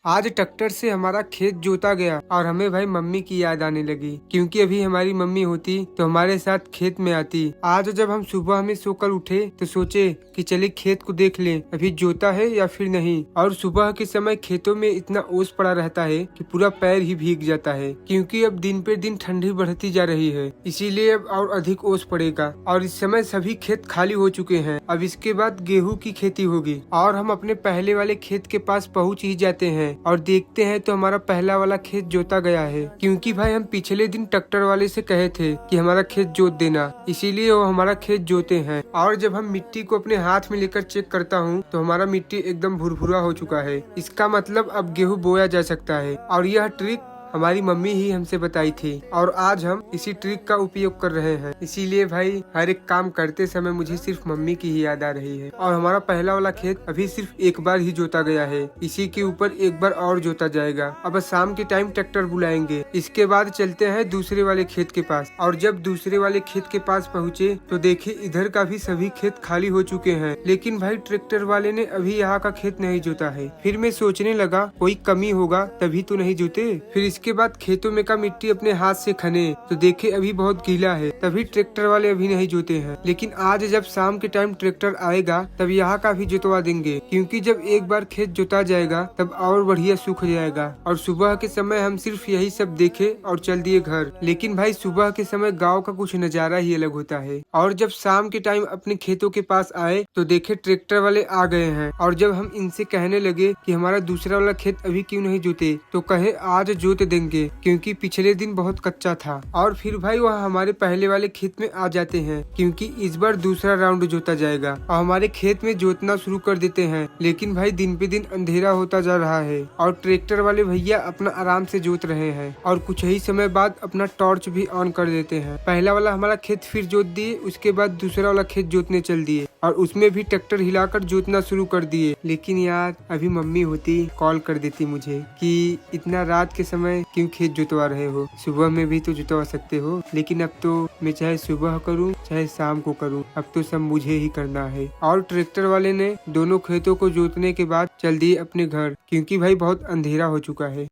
आज ट्रैक्टर से हमारा खेत जोता गया और हमें भाई मम्मी की याद आने लगी, क्योंकि अभी हमारी मम्मी होती तो हमारे साथ खेत में आती। आज जब हम सुबह में सोकर उठे तो सोचे कि चले खेत को देख लें अभी जोता है या फिर नहीं। और सुबह के समय खेतों में इतना ओस पड़ा रहता है कि पूरा पैर ही भीग जाता है, क्योंकि अब दिन पे दिन ठंडी बढ़ती जा रही है, इसीलिए अब और अधिक ओस पड़ेगा। और इस समय सभी खेत खाली हो चुके हैं। अब इसके बाद गेहूं की खेती होगी और हम अपने पहले वाले खेत के पास पहुंच ही जाते हैं और देखते हैं तो हमारा पहला वाला खेत जोता गया है, क्योंकि भाई हम पिछले दिन ट्रैक्टर वाले से कहे थे कि हमारा खेत जोत देना, इसीलिए वो हमारा खेत जोते हैं। और जब हम मिट्टी को अपने हाथ में लेकर चेक करता हूँ तो हमारा मिट्टी एकदम भुरभुरा हो चुका है। इसका मतलब अब गेहूं बोया जा सकता है। और यह ट्रिक हमारी मम्मी ही हमसे बताई थी और आज हम इसी ट्रिक का उपयोग कर रहे हैं। इसीलिए भाई हर एक काम करते समय मुझे सिर्फ मम्मी की ही याद आ रही है। और हमारा पहला वाला खेत अभी सिर्फ एक बार ही जोता गया है, इसी के ऊपर एक बार और जोता जाएगा। अब शाम के टाइम ट्रैक्टर बुलाएंगे, इसके बाद चलते हैं दूसरे वाले खेत के पास। और जब दूसरे वाले खेत के पास पहुँचे तो देखे इधर का भी सभी खेत खाली हो चुके हैं, लेकिन भाई ट्रैक्टर वाले ने अभी यहाँ का खेत नहीं जोता है। फिर मैं सोचने लगा कोई कमी होगा तभी तो नहीं जोते। फिर इसके बाद खेतों में का मिट्टी अपने हाथ से खने तो देखे अभी बहुत गीला है, तभी ट्रैक्टर वाले अभी नहीं जोते हैं। लेकिन आज जब शाम के टाइम ट्रैक्टर आएगा तब यहाँ का भी जोतवा देंगे, क्योंकि जब एक बार खेत जोता जाएगा तब और बढ़िया सूख जाएगा। और सुबह के समय हम सिर्फ यही सब देखे और चल दिए घर। लेकिन भाई सुबह के समय गाँव का कुछ नजारा ही अलग होता है। और जब शाम के टाइम अपने खेतों के पास आए तो देखे ट्रैक्टर वाले आ गए हैं। और जब हम इनसे कहने लगे कि हमारा दूसरा वाला खेत अभी क्यों नहीं जोते तो कहे आज जोत देंगे, क्योंकि पिछले दिन बहुत कच्चा था। और फिर भाई वह हमारे पहले वाले खेत में आ जाते हैं, क्योंकि इस बार दूसरा राउंड जोता जाएगा और हमारे खेत में जोतना शुरू कर देते हैं। लेकिन भाई दिन पे दिन अंधेरा होता जा रहा है और ट्रैक्टर वाले भैया अपना आराम से जोत रहे हैं और कुछ ही समय बाद अपना टॉर्च भी ऑन कर देते हैं। पहला वाला हमारा खेत फिर जोत दिए, उसके बाद दूसरा वाला खेत जोतने चल दिए और उसमें भी ट्रैक्टर हिलाकर जोतना शुरू कर दिए। लेकिन यार अभी मम्मी होती कॉल कर देती मुझे कि इतना रात के समय क्यों खेत जुतवा रहे हो, सुबह में भी तो जुतवा सकते हो। लेकिन अब तो मैं चाहे सुबह करूं चाहे शाम को करूं, अब तो सब मुझे ही करना है। और ट्रैक्टर वाले ने दोनों खेतों को जोतने के बाद चल दिए अपने घर, क्योंकि भाई बहुत अंधेरा हो चुका है।